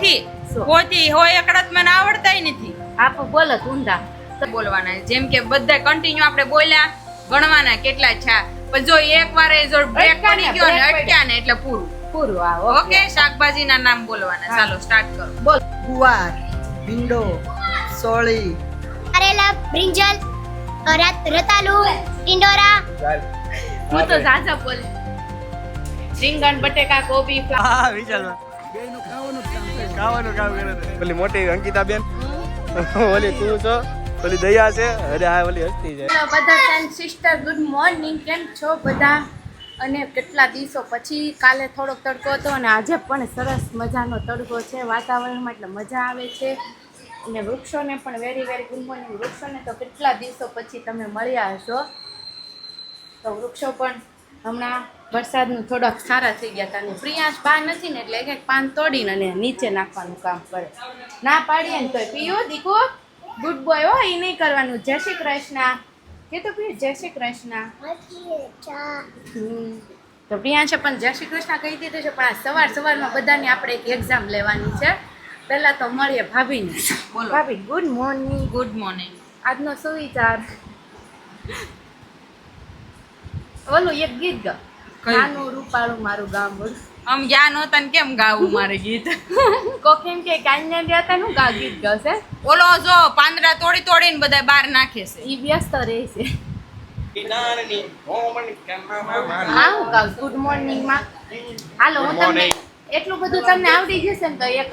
પોથી પોથી હોય એકડા મને આવડતાય નથી. આપ બોલો ઊંધા બોલવાના જેમ કે બધા કન્ટિન્યુ આપણે બોલ્યા ગણવાના કેટલા છે પણ જો એકવાર જો બ્રેક પડી ગયો ને અટક્યા ને એટલે પૂરું પૂરું. આ ઓકે શાકભાજીના નામ બોલવાના. ચાલો સ્ટાર્ટ કરો. બોલ. ગુવાર, ભીંડો, સોળી, કરેલા, બ્રિંજલ, રતાલુ, ટિંડોરા. હું તો ઝાઝા બોલ. રીંગણ, બટેકા, કોબી. હા વિચાર ખાવાનું કામ કરે છે. પેલી મોટી અંકિતા બેન, ઓલી તું છો, ઓલી દયા છે, અરે આ ઓલી હસ્તી છે. બધા ફ્રેન્ડ સિસ્ટર ગુડ મોર્નિંગ. કેમ છો બધા? અને કેટલા દિવસો પછી કાલે થોડોક તડકો હતો અને આજે પણ સરસ મજાનો તડકો છે વાતાવરણમાં, એટલે મજા આવે છે. અને વૃક્ષોને પણ વેરી વેરી ગુડ મોર્નિંગ. વૃક્ષોને તો કેટલા દિવસો પછી તમે મળ્યા હશો, તો વૃક્ષો પણ હમણાં વરસાદનું થોડાક સારા થઈ ગયા હતા. અને પ્રિયાંશ બા નથી ને એટલે એક એક પાન તોડીને અને નીચે નાખવાનું કામ કરે. ના પાડીએ ને તોય પીયો દીકો ગુડ બોય હો, એ નહીં કરવાનું. જય શ્રી કૃષ્ણ કે તો પ્રિય જય શ્રી કૃષ્ણ. તો પ્રિયાંશે પણ જય શ્રી કૃષ્ણ કહી દીધું છે, પણ આ સવારમાં બધાની આપણે એક એક્ઝામ લેવાની છે. પહેલા તો મળીએ ભાભીને. બોલો. ભાભી ગુડ મોર્નિંગ. Good morning. આજનો સુવિચાર ઓલું એક ગીત ગા. નાનું રૂપાળું મારું ગામ બોલ. આમ જ્ઞાન હોતા ને કેમ ગાવું મારે ગીત? કોક એમ કે કાંઈ રહેતા નું ગા ગીત ગાશે. ઓલો જો પાંદડા તોડી તોડીને બધા બહાર નાખે છે. ઈ વ્યસ્ત રહે છે. હા હું ગાઉં ગુડ મોર્નિંગ માં. હાલો હું તમને એટલું બધું તમને આવડી જશે ને તો એક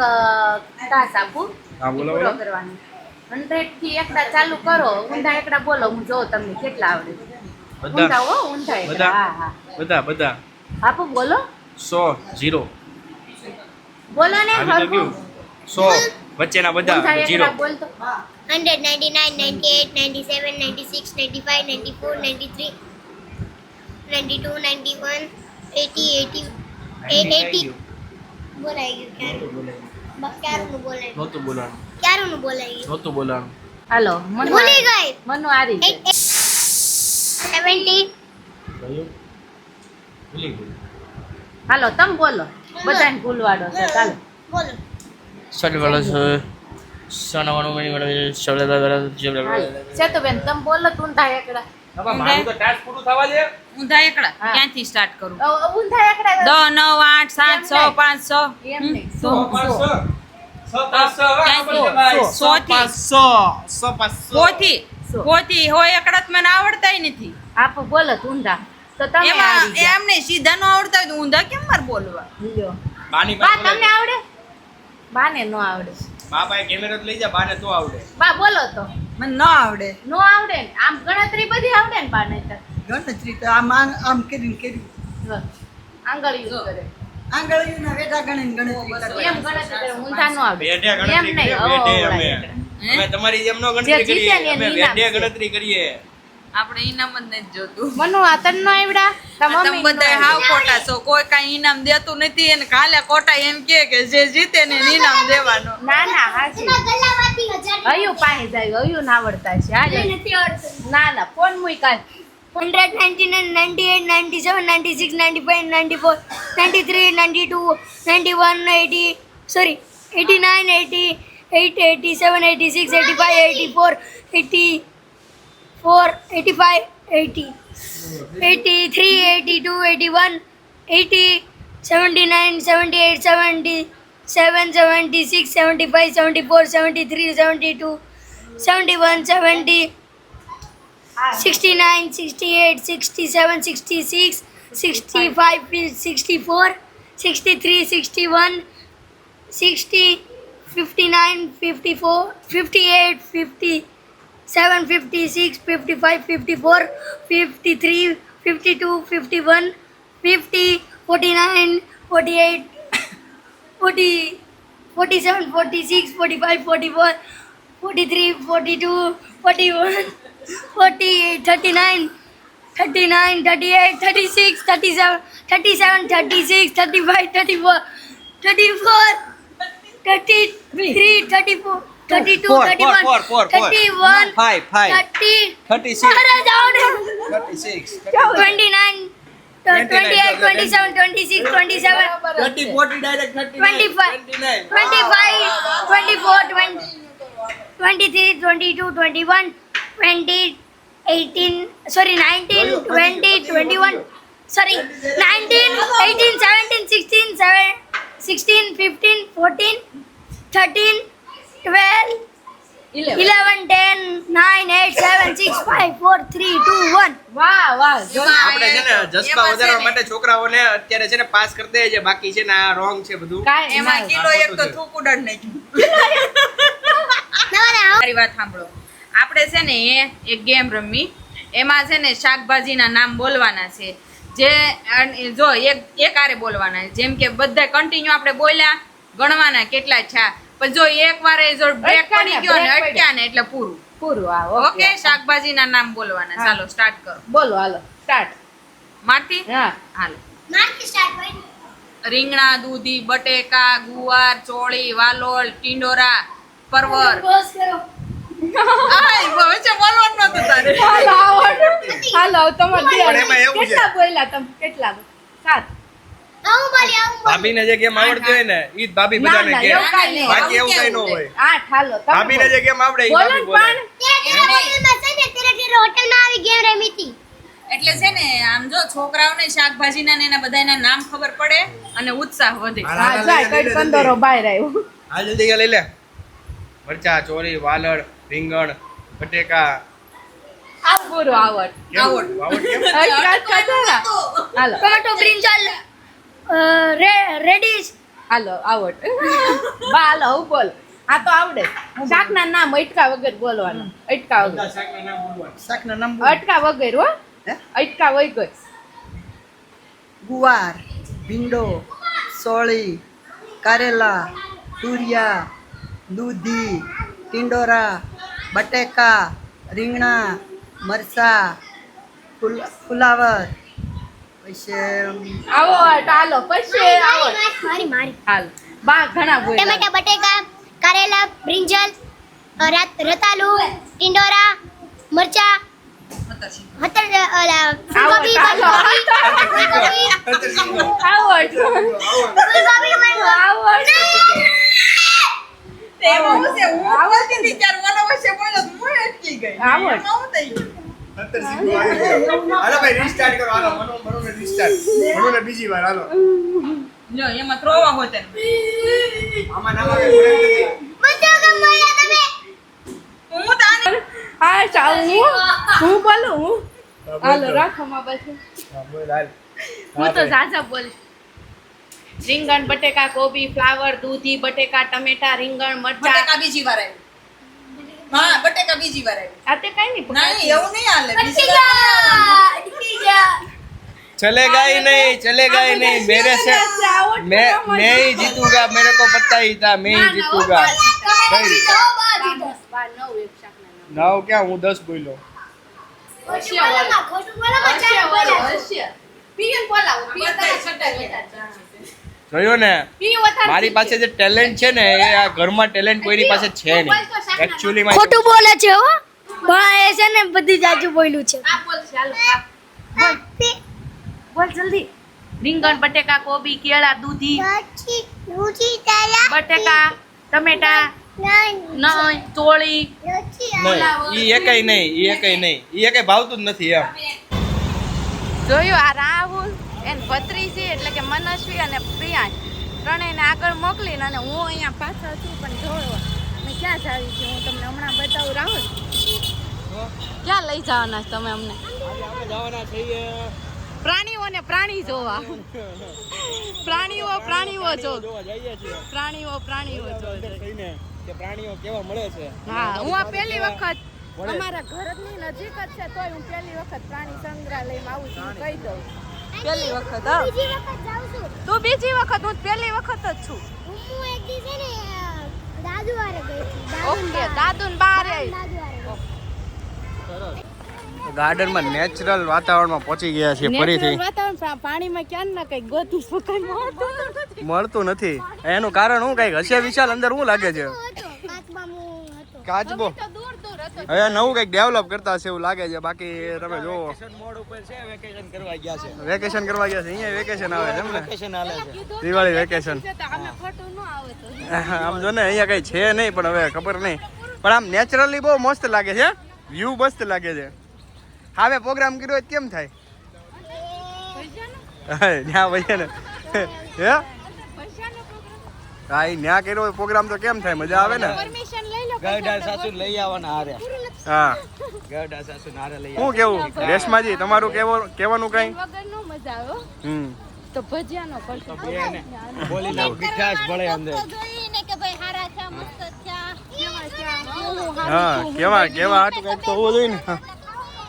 તાસ આપું. હા બોલો પૂરો બોલો. કરવાનો 100 થી એકડા ચાલુ કરો. ઊંધા એકડા બોલો, હું જોઉં તમને કેટલા આવડે. ઊંધા બધા હો ઊંધા એકડા. બધા? હા હા બધા આપું બોલો 100 0 બોલો ને આવી તો હરખું. ગયું 100 વચ્ચેના ઊંધા બધા એકડા 0. બોલ તો. 199, 98, 97, 96, 95, 94, 93, 92, 91, 80, 80. બોલાઈ ગયું ક્યારનું બોલાઈ ગયું. નહોતું બોલવાનું, ક્યારનું બોલાઈ ગયું. નહોતું બોલવાનું. હાલો ભૂલી ગઈ. મનુ આરી છે. 70. ભૂલી ગયું. હાલો તમે બોલો. બધાને ભૂલવાડો છે. ચાલો બોલો. સેતુબેન તમે બોલો તો ઊંધા એકડા. મારું તો ટાસ્ક પૂરું થવા દે. ઊંધા એકડા હા. ક્યાંથી સ્ટાર્ટ કરું? ઊંધા એકડા 10 9 8 7 6 5 એમ નહીં. 100 પોથી પોથી હોય એકડા મને આવડતાય નથી. આપ બોલો તો ઊંધા તો તમે એમાં આવડી ગયા. એમને સીધા નો આવડતા હોય તો ઊંધા કેમ મારે બોલવા? લ્યો. બાની બા પાસે તમને આવડે? બાને નો આવડે. બાપાએ કેમેરો લઈ જા, બાને તો આવડે. બા બોલો તો. મને ન આવડે. નો આવડે ને આમ ગણતરી બધી આવડે ને બાને તો. ગણતરી તો આમ કરી આંગળીયું કરે. આંગળીઓના વેઢા ગણીને ગણતરી કરવાની. એમ ગણતરી કરે ઊંધા નો આવડે. બેઠે એમ ગણતરી નહીં. કરીએ, બેઠે ઓવડા અમે. એકડા. અમે તમારી જેમ નો જે ગણતરી જીતે કરીએ, ને અમે એનું ઇનામ બેઠે છે. ગણતરી કરીએ. આપણે ઇનામ જ નથી જોતું. મનુ આ તન નો આવડા. તમે બધા હાવ ખોટા છો. કોઈ કાંઈ ઇનામ દેતું નથી અને કાલે ખોટા એમ કે જે જીતે ને એને ઇનામ દેવાનું. ના ના હાજી. એમાં ગલ્લામાંથી 1000 હયું પાહે જાય. હયું ના આવડતા છે. હાલે. નથી આવડતું. ના ના ફોન મુઈ કાલ. 199, 98, 97, 96, 95, 94, 93, 92, 91, 80, sorry, 89, 88, 87, 86, 85, 84, 85, 80, 83, 82, 81, 80, 79, 78, 77, 76, 75, 74, 73, 72, 71, 70, 69, 68, 67, 66, 65, 64, 63, 61, 60, 59, 54, 58, 57, 56, 55, 54, 53, 52, 51, 50, 49, 48, 40, 47, 46, 45, 44, 43, 42, 41, 48, 39, 39, 38, 36, 37, 37, 36, 35, 34, 34, 33, 34, 32, 31, 31, 30, 36 29, 28, 27, 26, 27, 30 40 ડાયરેક્ટ 25, 25, 24, 23, 22, 21, 20, 18, sorry, 19, 20, 21, sorry, 19, 18, 17, 16, 16, 15, 14, 13, 12, 11, 10, 9, 8, 7, 6, 5, 4, 3, 2, 1. વાહ વાહ જો આપણે છે ને જસપા એમાં છે વધારવા ને- માટે છોકરાઓને અત્યારે છે ને પાસ કરી દે છે, બાકી છે ને આ રોંગ છે બધું. કાંઈ એમાં ના. કિલો એક તો થૂકું દડ નાખ્યું. મારી વાત સાંભળો, આપણે છે ને એક ગેમ રમી, એમાં છે ને શાકભાજીના નામ બોલવાના છે, જે જો એક આરે બોલવાના છે. જેમ કે બધા કન્ટિન્યુ આપણે બોલ્યા, ગણવાના કેટલા છે. પણ જો એક વારે જો બ્રેક અટક્યા ને, પડી ગયો ને break અટક્યા ને એટલે પૂરું. પૂરું આ ઓકે, ઓકે શાકભાજીના નામ બોલવાના. હા. ચાલો સ્ટાર્ટ કરો. બોલો હાલો સ્ટાર્ટ મારતી હા હાલો. Mark start, right? રીંગણા, દૂધી, બટેકા, ગુવાર, ચોળી, વાલોળ, ટીંડોરા, પરવર. Pause करो. આય, વચ્ચે બોલવાનું નહોતું તારે. હાલો આવડ હાલો તમારે પણ એમાં એવું છે. કેટલા બોલ્યા તમે કેટલા 7 આવું બોલી, આવું બોલી. ભાભીને જે ગેમ આવડતી હોય ને ઈ જ ભાભી ના, બધાને ના, કહે. એવું કાંઈ નહીં. બાકી એવું આવું કઈ ન કેવું હોય. 8 હાલો તમે ભાભીને જે ગેમ આવડે ઈ બોલો ભાભી ને બોલે. પણ હોટલમાં છે ને ત્યારે હોટલમાં આવી ગેમ રમી હતી. એટલે છે ને આમ જો છોકરાઓને શાકભાજીના ને એના બધાના નામ ખબર પડે અને ઉત્સાહ વધે. હા જાય કઈ કંદોરો બહાર આવ્યો હાલ જલ્દી લઈ લે. મરચા, ચોળી, વાલળ, રીંગણ, બટેકા. આ પૂરું આવડ કેમ? આવડ. વાવડ કેમ? હાલો ટોમેટો, બ્રિંજલ, રેડિશ, હાલો આવડ બા હાલો હું બોલ આ તો આવડે શાકના નામ અટકા વગર બોલવાનું અટકા વગર બધા શાકના નામ બોલવાના. શાકના નામ બોલો. અટકા વગર હો હે? અટકા વગર ગુવાર, ભીંડો, સોળી, કારેલા, તુરિયા, દૂધી, ટીંડોરા, બટેકા, રીંગણા, મરસા, ફુલાવર, પછી આવડ હાલો પછી આવડ મારી. હાલ બા ઘણા બોલ્યા ટમેટા, બટેકા, કારેલા, બ્રિંજલ, રતાલુ, ટીંડોરા, મરચા, ફૂલગોબી, હાલો. ફૂલગોબી, આવડ ફૂલગોબી, આવડ એમાં હું છે, હું બોલતી હતી ત્યારે ઓલો વચ્ચે બોલ્યો તો હું અટકી ગઈ. આવડ. એમાં હું થઈ ગયું? હાલો ભાઈ રીસ્ટાર્ટ કરો. હાલો મનોને રીસ્ટાર્ટ. મનોને બીજી વાર હાલો. જો એમાં ત્રોવા હોતે. આમાં નામ આવે બોલે નથી. બધું ગમાયા તમે. હું તો આને હા ચાલ હું બોલું હું હાલો રાખો માં બસ હા, બોલ હાલ. હું તો ઝાઝા બોલ રીંગણ બટેકા કોબી ફ્લાવર દૂધી બટેકા ટમેટા રીંગણ મરચા બટેકા બીજી વાર આવ્યું. હા, બટેકા બીજી વાર આવ્યું. આ તે કઈ નહીં નહીં, એવું નહીં હાલે. બીજી અટકી વાર જા, અટકી જા. चलेगा ही नहीं, चलेगा ही नहीं. मेरे से मैं ही जीतूंगा. मेरे को पता ही था मैं ही जीतूंगा. नहीं. नाव क्या હું 10 બોલ્યો. ખોટું બોલોમાં, ખોટું બોલોમાં ચાર બોલ્યા. જોયો ને મારી પાસે જે ટેલેન્ટ છે ને એ આ ઘરમાં ટેલેન્ટ કોઈની પાસે છે નહીં. એકચ્યુઅલી માં ખોટું બોલે છે હો પણ એ છે ને બધી જાજુ બોલ્યું છે. બોલ જલ્દી રીંગણ બટેકા કોબી કેળા દૂધી બટેકા ટમેટા નઈ ચોળી નહીં ઈ એકઈ નહીં, ઈ એકઈ નહીં, ઈ એકઈ ભાવતું જ નથી એમ. જોયું આ રાહુલ એન ભત્રીજી એટલે કે મનસ્વી અને પ્રિયાંશ ત્રણેયને આગળ મોકલીને અને હું અહીંયા પાછળ છું પણ જોયો મેં ક્યાં જાવી છું હું તમને હમણાં બતાવું રાહુલ ક્યાં લઈ જવાના છો તમે અમને આપણે જવાના છીએ પ્રાણીઓને પ્રાણી જોવા પ્રાણીઓ જો જોવા જઈએ છીએ પ્રાણીઓ જોવા થઈને કે પ્રાણીઓ કેવા મળે છે. હા હું આ પહેલી વખત અમારા ઘરની નજીક જ છે તોય હું પહેલી વખત પ્રાણી સંગ્રહાલયમાં આવું છું કહી દઉં પહેલી વખત હા બીજી વખત જાઉં છું. તું બીજી વખત હું પહેલી વખત જ છું હું એક દી છે ને દાદુ વારે ગઈ હતી. ઓકે દાદુન બાર દાદુ વારે ગઈ. ગાર્ડનમાં નેચરલ વાતાવરણમાં પહોંચી ગયા છીએ ફરીથી. વાતાવરણ પાણીમાં ક્યાં ના કઈ ગોતું શું કઈ મળતું નથી એનું કારણ હું કઈક હશે વિશાલ અંદર શું લાગે છે હતો કાચબામાં હતો. કાચબો તો દૂર દૂર હવે નવું કંઈક ડેવલપ કરતા હશે એવું લાગે છે. બાકી તમે જુઓ મોડ ઉપર છે વેકેશન કરવા ગયા છે. વેકેશન કરવા ગયા છે, અહીંયા વેકેશન આવે છે એમ ને, વેકેશન હાલે છે. દિવાળી વેકેશન. અમે ખોટું ન આવે તો આમ જો ને અહીંયા કઈ છે નહીં, પણ હવે ખબર નહીં. પણ આમ નેચરલી બહુ મસ્ત લાગે છે, વ્યૂ મસ્ત લાગે છે. હવે પ્રોગ્રામ કર્યો હોય તો કેમ થાય? ત્યાં ભાઈ ને હે હા એ ન્યા કર્યો હોય પ્રોગ્રામ તો કેમ થાય? મજા આવે ને. પરમિશન લઈ લો. ગરડા સાસુ લઈ આવવાના હારે. હા ગરડા સાસુ હારે લઈ શું કેવું રેશમાજી તમારું કહેવાનું કઈ? વગર નો મજા આવે હો. તો ભજીયાનો કરશો. આવવાના. બોલી ના મીઠાશ ભળે અંદર. જોઈને કે ભાઈ હારા છે મસ્ત છે હા કેવા કેવા આટલું કંઈક તો હોવું જોઈએ ને.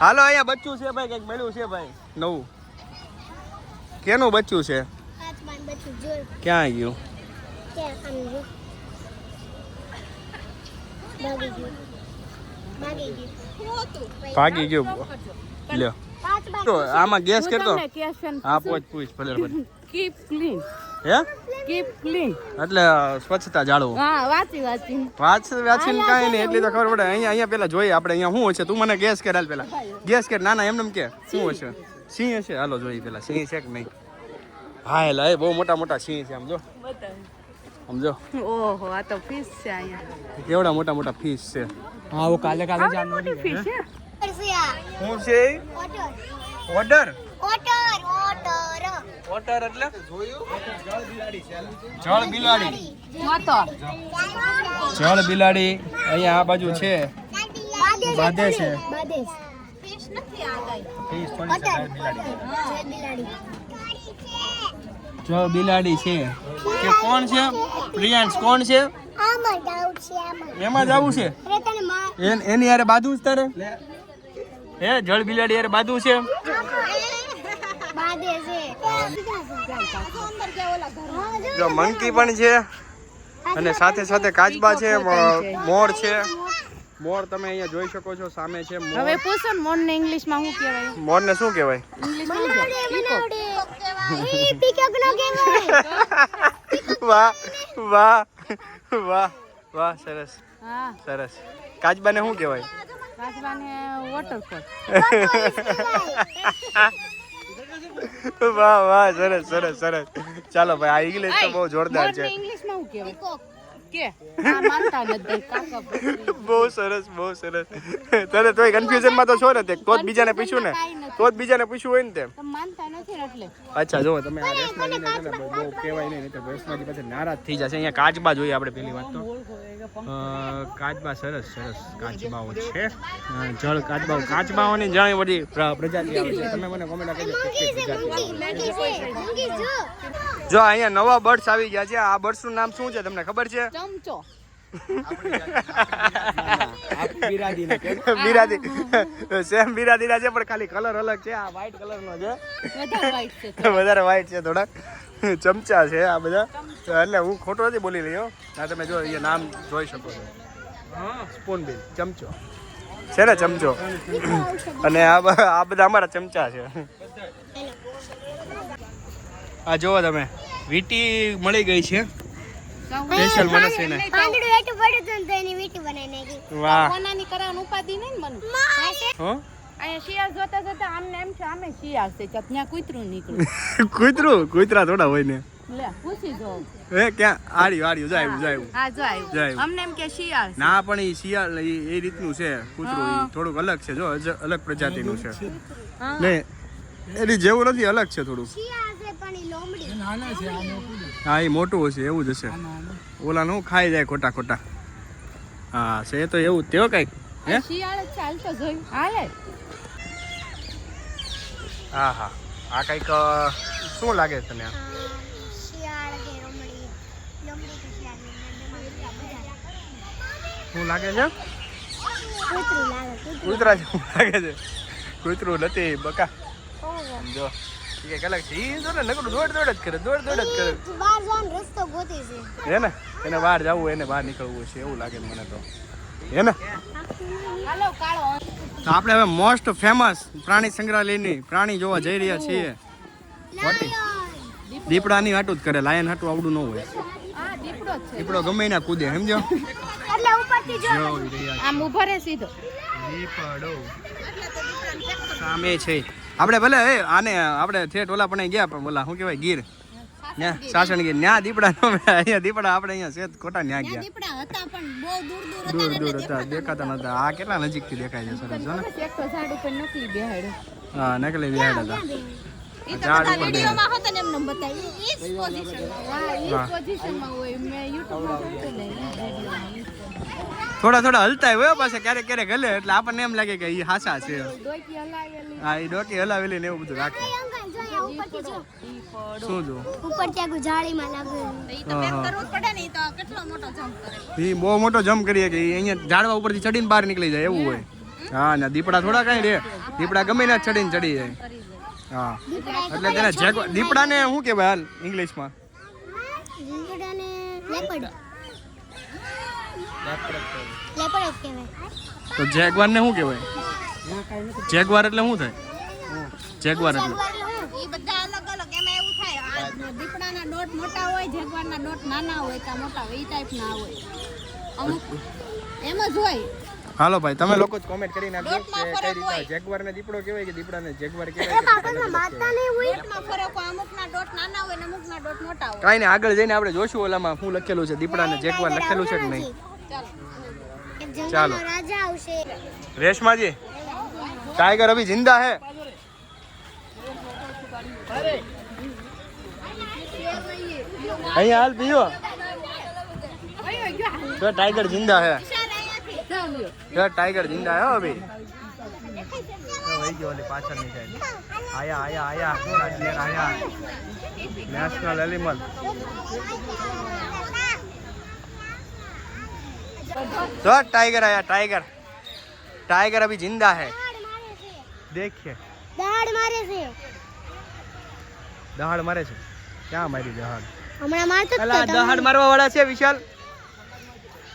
હાલો અહીંયા બચ્ચું છે ભાઈ, કંઈક મળ્યું છે ભાઈ નવું. કેનું બચ્ચું છે? કાચબાન બચ્ચું જોઈ ક્યાં ગયું? કે સમજો ભાગી ગયું. લ્યો કાચબાન તો આમાં ગેસ કરતો. તમને question હા પૂછ ભલે ભલે. keep clean. હે keep clean. એટલે સ્વચ્છતા જાળવો. હા વાંચી વાંચીને કાંઈ નહીં એટલી તો ખબર પડે. અહીંયા પેલા જોઈએ આપણે અહીંયા શું હશે. તું મને ગેસ કર હાલ પેલા. ગેસ કર. ના એમને કે શું હશે? સિંહ હશે. હાલો જોઈએ પેલા સિંહ છે કે નહીં. હા એલા એ બહુ મોટા મોટા સિંહ છે. આમ જો સમજો ઓહો આ તો ફિશ છે અહીંયા. કેવડા મોટા મોટા ફિશ છે. હા ઓ કાલે આ મોટી ફિશ છે. શું છે? ઓટર ઓર્ડર. ઓટર ઓટર ઓટર એટલે જળ બિલાડી. મોતો જળ બિલાડી અહીંયા આ બાજુ છે. બાંધે છે. બાદેશ ફિશ થોડી છે, જળ બિલાડી. જળ બિલાડી છે કે કોણ છે? પ્રિયાંશ કોણ છે? આમાં ડાઉટ છે આમાં એમાં જ આવું છે. અરે તને માં એની યારે બાધું જ તારે? હે જળ બિલાડી યારે બાધું છે? બાદેશ છે જો મંકી પણ છે અને સાથે સાથે કાચબા છે, મોર છે. મોર તમે અહીંયા જોઈ શકો છો સામે છે મોર. હવે પૂછો ને મોન ને ઇંગ્લિશ માં શું કહેવાય? મોર ને શું કહેવાય? ઇંગ્લિશ માં પીકોક નો કહેવાય વાહ વાહ વાહ વાહ સરસ હા સરસ. કાચબાને શું કહેવાય? કાચબાને વોટરફોલ. વાહ વાહ સરસ સરસ સરસ. ચાલો ભાઈ આ ઇંગ્લિશ તો બહુ જોરદાર મોન છે. ને ઇંગ્લિશ માં શું કહેવાય? કે આ માનતા નથી કાકા. બહુ સરસ બહુ સરસ. તને તોય કન્ફ્યુઝન માં તો છો ને તે તો જ બીજાને પૂછ્યું ને, તો જ બીજાને પૂછ્યું હોય ને તે. તમે માનતા નથી ને એટલે. અચ્છા જો તમે આ રેશમાજીને છે ને બહુ કહેવાય નહીં તો રેશમાજી પાસે નારાજ થઈ જશે. અહીંયા કાચબા જોઈએ આપણે પેલી વાત તો. કાચબા સરસ સરસ કાચબાઓ છે. જળ કાચબાઓની જાણી બધી પ્રજાતિ આવે છે. તમે મને કોમેન્ટ કરજો કેટલી પ્રજાતિ આવે. જો અહીંયા નવા બર્ડ્સ આવી ગયા છે. આ બર્ડ્સ નું નામ શું છે તમને ખબર છે? ચમચો. બિરાદીને કે બિરાદી સેમ બિરાદીના છે પણ ખાલી કલર અલગ છે. આ વ્હાઈટ કલર નો છે, વધારે white છે. વધારે વ્હાઈટ છે થોડાક. ચમચા છે આ બધા. એટલે હું ખોટો નથી બોલી રહ્યો. આ તમે જો એ નામ જોઈ શકો છો. સ્પૂન બિલ ચમચો છે ને ચમચો. અને આ બધા અમારા ચમચા છે. આ જોવો તમે વીટી મળી ગઈ છે સ્પેશિયલ મનસીને. પાંદડું એટલું પડ્યું હતું તો એની વીટી બનાવી નાખી વાહ કોનાની કરવાનું ઉપાધિ નહીં ને મને. હો અહીંયા શિયાળ જોતા જોતા આમને એમ છે આમે શિયાળ છે ત્યાં કૂતરું નીકળ્યું. કૂતરા થોડા હોય ને. લે પૂછી જો. હે ક્યાં આડ્યું જાય હા જો જાય. આવ્યું. અમને એમ કે શિયાળ છે. ના પણ એ શિયાળ એ રીતનું છે કૂતરું. ઈ થોડુંક અલગ છે જો અલગ પ્રજાતિનું છે. ને એની જેવું નથી, અલગ છે થોડુંક. શિયાળ છે પણ ઈ લોમડી હા એ મોટું હશે એવું જ હશે. ઓલા નું ખાઈ જાય ખોટા ખોટા. હા છે તો એવું તેવો કઈક. હે શિયાળ જ ચાલ તો જોયું હાલે. હા હા આ કઈક શું લાગે છે તને? શિયાળ કે લોમડી લોમડી કે શિયાળ શું લાગે છે? કૂતરું લાગે કૂતરા જેવું લાગે છે. કૂતરું નથી બકા. સમજો એ કઈક અલગ છે. ઈ જો ને નકરું દોડ જ કરે. બહાર જવાનો રસ્તો ગોતી છે હે ને એને બહાર જવું એને બહાર નીકળવું છે એવું લાગે મને તો. હે ને હાલો કાળો. તો આપણે હવે મોસ્ટ ફેમસ પ્રાણી સંગ્રહાલયની પ્રાણી જોવા જઈ રહ્યા છીએ. દીપડાની હાટું જ કરે. લાયન હાટું આવડું ન હોય. હા દીપડો જ છે. દીપડો ગમે ના કૂદે સમજો. એટલે ઉપરથી જો જોઈ રહ્યા આમ ઉભો રહે સીધો. દીપડો સામે છે. આપણે ભલે આને આપણે ઠેઠ ઓલા પણ ગયા પણ ઓલા શું કહેવાય ગીર ન્યા સાસણ ગીર ન્યા દીપડા નો અહીંયા દીપડા આપણે અહીંયા સેત ખોટા ન્યા ગયા. દીપડા હતા પણ બહુ દૂર દૂર દૂર હતા દેખાતા નતા. આ કેટલા નજીક થી દેખાય છે સરસ જો ને. એક તો ઝાડ ઉપર નકલી બેહાડ્યો. હા નકલી વિહાડ હતા. ઈ તો બધા વિડીયોમાં હોત ને એમને બતાવ્યું ઈ જ પોઝિશન હા એ પોઝિશનમાં હોય. મેં યુટ્યુબમાં જોયું ને થોડા થોડા હલતા હોય પાછા ક્યારેક ક્યારેક હલે એટલે આપણને એમ લાગે કે એ હાસા છે. ડોકી હલાવેલી. હા એ ડોકી હલાવેલી ને એવું બધું રાખે. ઉપરથી જો શું જો ઉપર ત્યાં જાળીમાં લાગેલું ઈ તો બેક કરવું જ પડે ને ઈ તો કેટલો મોટો જમ્પ કરે. એ બહુ મોટો જમ્પ કરીએ કે ઈ અહીંયા ઝાડવા ઉપરથી ચડીને બહાર નીકળી જાય એવું હોય. હા ને દીપડા થોડા કઈ રે દીપડા ગમે ને ચડીને ચડી જાય. હા એટલે તેને દીપડાને શું કહેવાય હાલ ઇંગ્લિશમાં? દીપડાને લેપર્ડ કહેવાય. તો જેગવારને શું કહેવાય? જેગવાર એટલે શું થાય? જેગવાર એટલે ઈ બધા અલગ અલગ એમાં એવું થાય આ દીપડાના ડોટ મોટા હોય જેગવારના ડોટ નાના હોય કા મોટા હોય ઈ ટાઈપના હોય અમુક એમ જ હોય. હાલો ભાઈ તમે લોકો જ કોમેન્ટ કરીને આપજો કે કઈ રીતે જેગવારને દીપડો કહેવાય કે દીપડાને જેગવાર કહેવાય. માતા નહીં હોય ડોટમાં ફરક હોય અમુકના ડોટ નાના હોય ને અમુકના ડોટ મોટા હોય. કાંઈ નહીં આગળ જઈને આપણે જોશું ઓલામાં શું લખેલું છે દીપડાને જેગવાર લખેલું છે કે નહીં. ચાલો રાજા આવશે. रेशमा जी टाइगर अभी जिंदा है. અહીંયા હાલ પીઓ तो टाइगर जिंदा है. तो टाइगर जिंदा है अभी. तो वही जो वाली पाछળ ની સાઈડ आया आया आया राजनेर आया नेशनल एनिमल. तो टाइगर आया टाइगर टाइगर अभी जिंदा है. देखिए દહાડ મારે છે. દહાડ મારે છે. ક્યાં મારી દહાડ? હમણાં મારતો જ અલા દહાડ મારવા વાળા છે વિશાલ.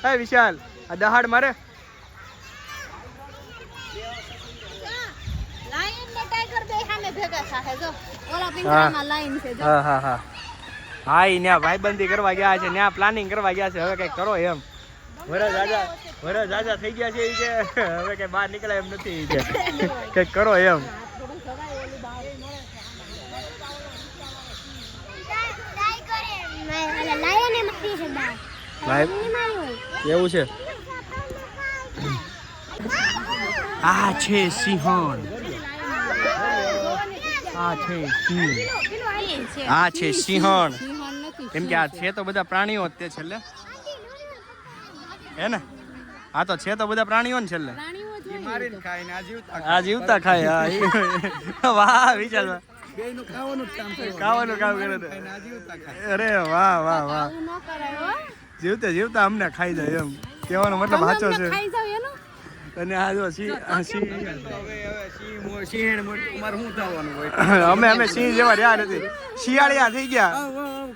હે વિશાલ આ દહાડ મારે. લાયન ને ટાઈગર બે સામે ભેગા થાશે જો ઓલા પિંજરામાં લાયન છે જો. હા હા હા હા ઈ ન્યા ભાઈબંધી કરવા ગયા છે ન્યા પ્લાનિંગ કરવા ગયા છે. હવે કઈક કરો એમ. વરસ આજા થઈ ગયા છે ઈ કે હવે કઈ બહાર નીકળાય એમ નથી ઈ કે કઈક કરો એમ. લાયને મારી છે બા. ભાઈ કેવું છે? આ છે સિંહણ. આ છે સિંહ. આ છે સિંહણ. કેમ કે આ છે તો બધા પ્રાણીઓ જ તે છેલ્લે હે ને. આ તો છે તો બધા પ્રાણીઓ ને છેલ્લે. મારીને ખાય ને આ જીવતા ખાય. હા વાહ વિચાર બેયનું ખાવાનું જ કામ કરે. ખાવાનું કામ કરે છે. આ જીવતા ખાય. અરે વાહ વાહ વાહ. ન કરાય હો. જીવતે જીવતા અમને ખાઈ જાય એમ કહેવાનો મતલબ સાચો છે. ખાઈ જાવ એનો. અને આ જો સિંહ હવે સિંહ મોટું મારે શું થવાનું હોય? અમે સિંહ જેવા રહ્યા નથી. શિયાળિયા થઈ ગયા.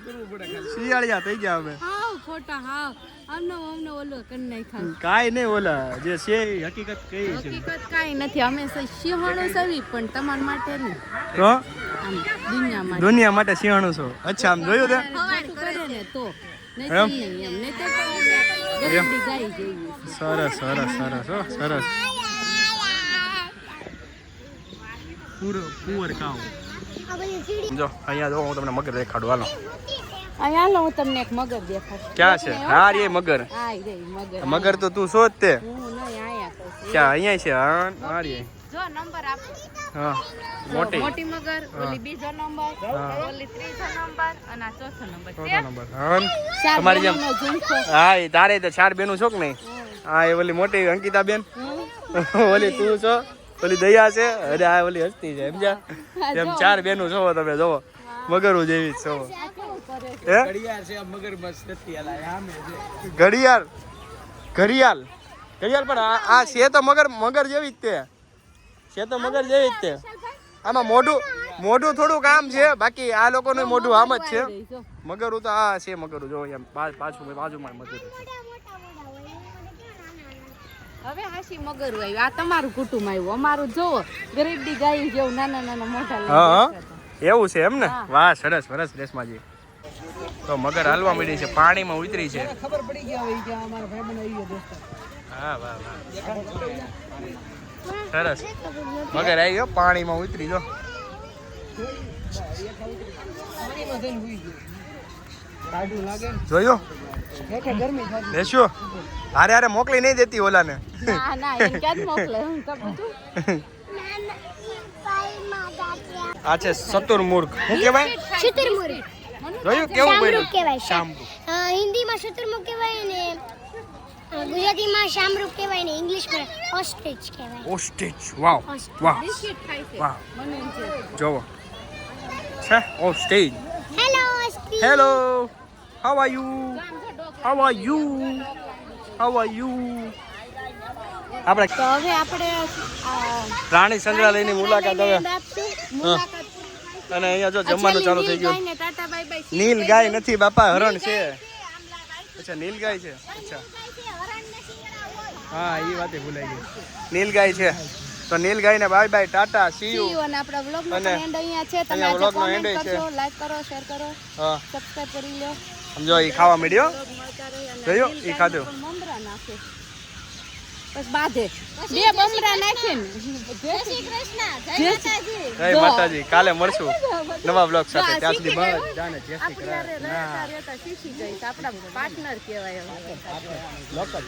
કરવું પડે ખાલી. શિયાળિયા થઈ ગયા અમે. હાવ ખોટા હાવ. અમને ઓલો કરી નાખ્યા. કાંઈ નહીં ઓલા જે છે એ હકીકત કઈ છે હકીકત કાંઈ નથી. અમે સિંહણું સવી પણ તમારા માટે નહીં. તો આમ દુનિયા માટે દુનિયા માટે સિંહણું છો. અચ્છા આમ જોયું તે કરે ને તો નહીં એમ? નહીં એમ નહીં તો ગરડી ગાય જેવી. સરસ સરસ સરસ હો સરસ. પુઅર કાઉ. જો અહીંયા જો હું તમને મગર દેખાડું હાલો. અહીંયા હાલો હું તમને એક મગર દેખાડું. ક્યાં છે? હા રે મગર. આ રે મગર. મગર તો તું શોધ તે. હું નહીં આયા કહું છું. ક્યાં અહીંયા છે? હા રે જો નંબર આપો. હા જો, મોટી મોટી મગર, ઓલી બીજો નંબર, ઓલી ત્રીજો નંબર અને આ ચોથો નંબર. ચોથો નંબર. હા ચાર તમારી જેમ. બહેનોનો ઝુંખો. હા એ તારે તો 4 બેનું છો કે નહીં? હા એ ઓલી મોટી અંકિતા બેન ઓલી તું છો ઓલી દયા છે અરે આ ઓલી હસ્તી છે સમજ્યા. એમ 4 બેનું છો તમે જોવો મગરો જેવી જ છો. આ કેવું કરે છે? હે ઘડિયાળ છે મગરમચ્છ નથી આલા આમે છે. ઘડિયાળ ઘડિયાળ ઘડિયાળ પણ આ છે તો મગર જેવી જ તે છે તો મગર જેવી જ તે. આમાં મોઢું થોડુંક આમ છે બાકી આ લોકોનું મોઢું આમ જ છે. જો, મગરું તો આ છે મગરું જો એમ બાજુમાં મગર છે. હવે હાસી મગર આવ્યું. આ તમારું કુટુંબ આવ્યું. અમારું જોવો ગરીબડી ગાયું જેવું નાના નાના મોટા લઈને હા બેઠા હતા. એવું છે એમ ને. હા. વાહ સરસ સરસ રેશમાજી. તો મગર હાલવા માંડી છે, પાણીમાં ઉતરી છે. ખબર પડી ગયા હોય કે આ અમારા ભાઈબંધ આવી ગયા દોસ્ત. હા વાહ વાહ સરસ. મગર આવી ગયો, પાણીમાં ઉતરી જો. પાણીમાં જઈને હુઈ ગયો. ટાઢું લાગે ને. જોયો હેઠે ગરમી થતી. લેશો હારે હારે મોકલી નહીં દેતી ઓલાને. ના ના એમ ક્યાં જ મોકલે હું તો બધું આ છે શતુરમુર્ગ. શું કહેવાય? શુતુરમુર્ગ જોયું કેવું શામરૂખ બન્યું? કહેવાય. શામરૂખ. હિન્દીમાં શુતુરમુર્ગ કહેવાય ને ગુજરાતીમાં શામરૂખ કહેવાય ને ઇંગ્લિશમાં ઓસ્ટ્રિચ કહેવાય. ઓસ્ટ્રિચ. વાવ વાહ બિસ્કિટ ખાય છે વાહ. મને એમ છે જોવો છે ostrich. Hello ostrich. Hello, how are you? How are you? How are you? આપણે તો હવે આપણે પ્રાણી સંગ્રહાલયની મુલાકાત હવે. મુલાકાત અને અહીંયા જો જમવાનું ચાલુ થઈ ગયું. ગાયને ટાટા બાય બાય નીલ ગાય નથી બાપા, હરણ છે. અચ્છા નીલ ગાય છે. અચ્છા હા એ વાતે ભૂલાઈ ગઈ. નીલ ગાય છે તો નીલ ગાયને bye bye Tata C you. અને આપણા વ્લોગનો અને એન્ડ અહીંયા છે. તમે અહીંયા આજે vlog નો કોમેન્ટ end છે. કરજો, લાઈક કરો, શેર કરો, હા સબસ્ક્રાઇબ કરી લ્યો. સમજો એ ખાવા મળ્યો. મળતા રહે અને જોયું? દિલ ઈ ખાધું. ગાયને પણ મમરા નાખે. બસ બાંધે બે મમરા નાખે ને. જય શ્રી કૃષ્ણ. જય માતાજી. જય માતાજી. કાલે મળશું નવા બ્લોગ સાથે. ત્યાં સુધી શીખી બસ જાને જય શ્રી આપણે કૃષ્ણ. રહેતા રહેતા શીખી ગઈ. આપણા પાર્ટનર કહેવાય હવે. લોકલ